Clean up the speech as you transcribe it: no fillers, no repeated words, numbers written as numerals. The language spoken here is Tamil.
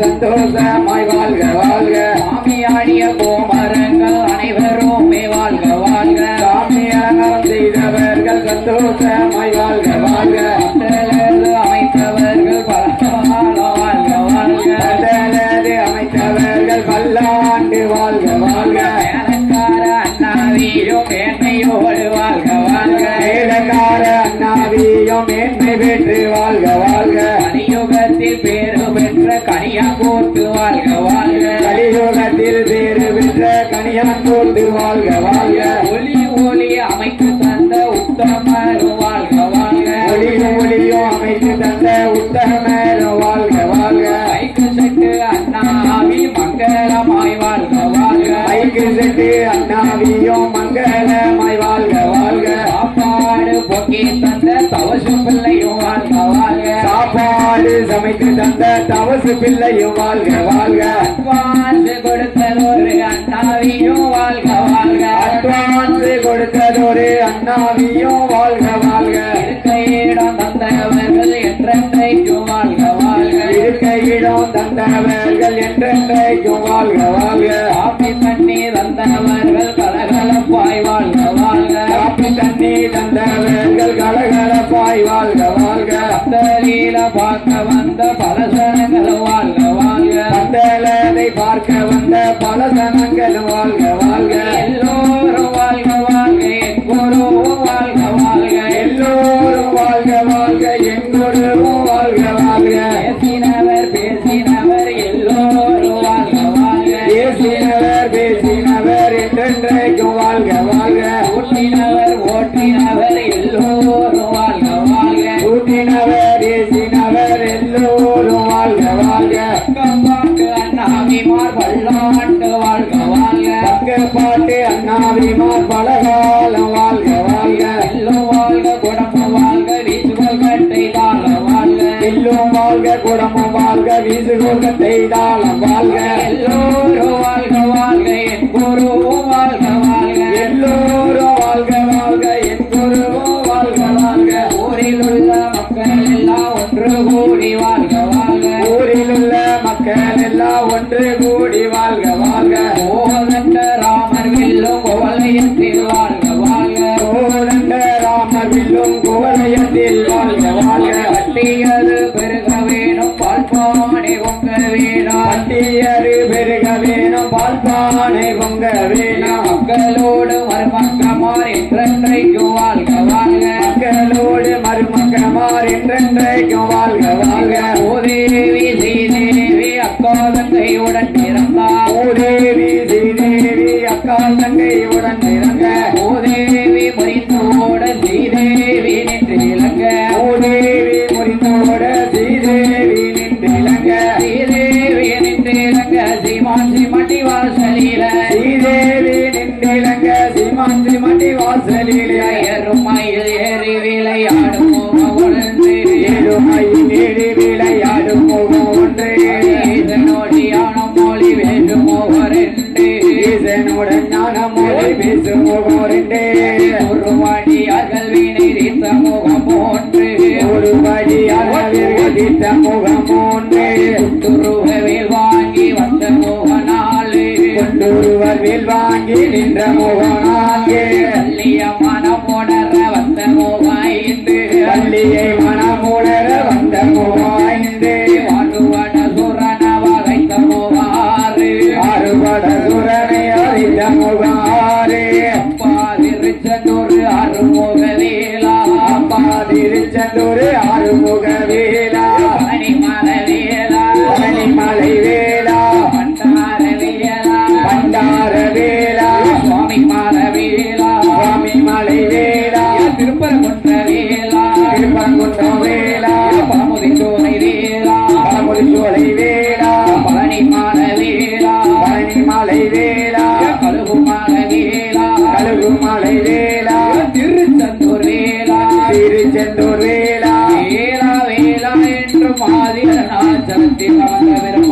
சந்தோஷமாய் வாழ்க வாழ்க சாமியாடிய கோமரங்கள் அனைவரும் வாழ்க வாழ்க சாமியாரம் செய்தவர்கள் சந்தோஷமாய் வாழ்க வாழ்க அமைத்தவர்கள் வாழ்க வாழ்க அமைத்தவர்கள் பல்லாண்டு வாழ்க வாழ்க வேலைக்கார அண்ணாவியும் மேன்மையோடு வாழ்க வாழ்க வேலைக்கார அண்ணாவியும் மேன்மை பெற்று வாழ்க வாழ்க கலியுகத்தில் பேரு பெற்ற கனியாங்கோட்டு வாழ்க வாழ்க கலியுகத்தில் பேரு பெற்ற கனியாங்கோட்டு வாழ்க வாழ்க ஒளி ஒளி அமைத்து தந்த உத்தமரும் வாழ்க வாழ்க ஒளியும் அமைத்து தந்த உத்தமரும் வாழ்க வாழ்க ஐக்கு செட்டு அண்ணாவி மங்களமாய் வாழ்க வாழ்க ஐக்கு செட்டு அண்ணாவியும் மங்களமாய் வாழ்க வாழ்க சாப்பாடு பொக்கி தந்த தவசு பிள்ளையும் வாழ்க வாழ்க சாப்பாடு சமைத்து தந்த தவசு பிள்ளையும் வாழ்க வாழ்க அட்வான்ஸ் கொடுத்ததொரு அண்ணாவியும் வாழ்க வாழ்க அட்வான்ஸ் கொடுத்ததொரு அண்ணாவியும் வாழ்க வாழ்க இருக்கையிடம் தந்தவர்கள் என்றென்றைக்கும் வாழ்க வாழ்க இருக்கையிடம் தந்தவர்கள் என்றென்றைக்கும் வாழ்க வாழ்க காப்பி தண்ணி தந்தவர்கள் கலகலப்பாய் வாழ்க வாழ்க காப்பி தண்ணி தந்தவர்கள் கலகலப்பாய் வாழ்க வாழ்க அந்தலீல பார்க்க வந்த பலசனங்கள் வாழ்க வாழ்க அந்தலதை பார்க்க வந்த பலசனங்கள் வாழ்க வாழ்க எல்லோரும் வாழ்க வாழ்க எங்கொருவும் வாழ்க வாழ்க எல்லோரும் வாழ்க வாழ்க எங்கொருவும் வாழ்க வாழ்க பேசினவர் எல்லோரும் வாழ்க வாழ்க பேசினவர் என்றென்றைக்கும் வாழ்க வாழ்க ஓட்டினவர் எல்லோரும் வாழ்க வாழ்க ஊட்டினவர் ஏசினவர் எல்லோரும் வாழ்க வாழ்க பாட்டு அண்ணாவிமார் பல்லாண்டு வாழ்க வாழ்க பாட்டு அண்ணாவிமார் பலகாலம் வாழ்க வாழ்க எல்லும் வாழ்க குடமும் வாழ்க வீசுகோல் கட்டை தாளம் வாழ்க எல்லும் வாழ்க குடமும் வாழ்க வீசுகோல் கட்டை தாளம் வாழ்க எல்லோரும் வாழ்க வாழ்க என் குருவும் வாழ்க வாழ்க எல்லோரும் வாழ்க வாழ்க என் குருவும் வாழ்க வாழ்க ஊரில் உள்ள மக்கள் எல்லாம் ஒன்று கூடி வாழ்க வாழ்க ஊரில் உள்ள மக்கள் எல்லாம் ஒன்று கூடி வாழ்க வாழ்க கோதண்ட ராமர் வில்லும் கோவலயத்தில் வாழ்க வாழ்க கோதண்ட ராமர் வில்லும் கோவலயத்தில் வாழ்க வாழ்க பட்டியது பெருக வேணும் பால்பானை பொங்க வேணும் பட்டியது பெருக வேணும் பால்பானை பொங்க வேணும் மக்களோடு மருமக்கமார் என்றென்றைக்கும் வாழ்க வாழ்க மக்களோடு மருமக்கமார் என்றென்றைக்கும் வாழ்க வாழ்க ஓதேவி ஸ்ரீதேவி அக்கா தங்கையுடன் பிறந்தார் ஓதேவி ஸ்ரீதேவி அக்கா தங்கையுடன் பிறந்த ஓதேவி முறித்தோட ஸ்ரீதேவி நின்று இலங்க ஓதேவி முறித்தோட ஸ்ரீதேவி நின்று இலங்க ஸ்ரீதேவி நின்று இலங்க சீமான் சிமட்டி வாசலில ஸ்ரீதேவி நின்று இலங்க சீமான் சிமட்டி வாசலில எருமையில் ஏறி விளையாடும் ஒன்று எருமையில் ஏறி விளையாடும் ஒன்று நோடியான மொழி ஞானமுடன் ஞானமோடி பேசும் முகோரிண்டே ஒரு வழியார்கள் வினை தீர்த்த முகம் போன்று ஒரு வழியார்கள் தீர்த்த முகம் போன்று துருவவில் வாங்கி வந்த முகநாளே கொண்டுருவவில் வாங்கி நின்ற முகநாளே பள்ளிய மனமுணர வந்த முகாய்ந்து பள்ளியை மனமுணர வந்த முகாய்ந்து வாழுவட சுரண வகைத்த முகாறு ஆறுபட சுரனை அறிந்த முகாறு அப்பாதிருச்செந்தூர் அருமுக வேலா அப்பாதிருச்செந்தூர் அருமுக வேலா மணிமலை வேலா மணிமலை வேலா பண்டார வேலா பண்டார வேலா சுவாமி மலவேலா சுவாமி மலை வேலா திருப்பரங்குன்ற வேலா திருப்பரங்குன்ற வேலா பழமுதி சோலை வேலா பழமுதி சோலை வேலா பழனி மலவேலா பழனி மலை வேலா கழுகு மலவேலா கழுகு மலை வேலா திருச்செந்தூர் வேலா திருச்செந்தூர் வேலா வேலா வேலா என்று மாதிரநாச்சலத்தில் அமர்ந்த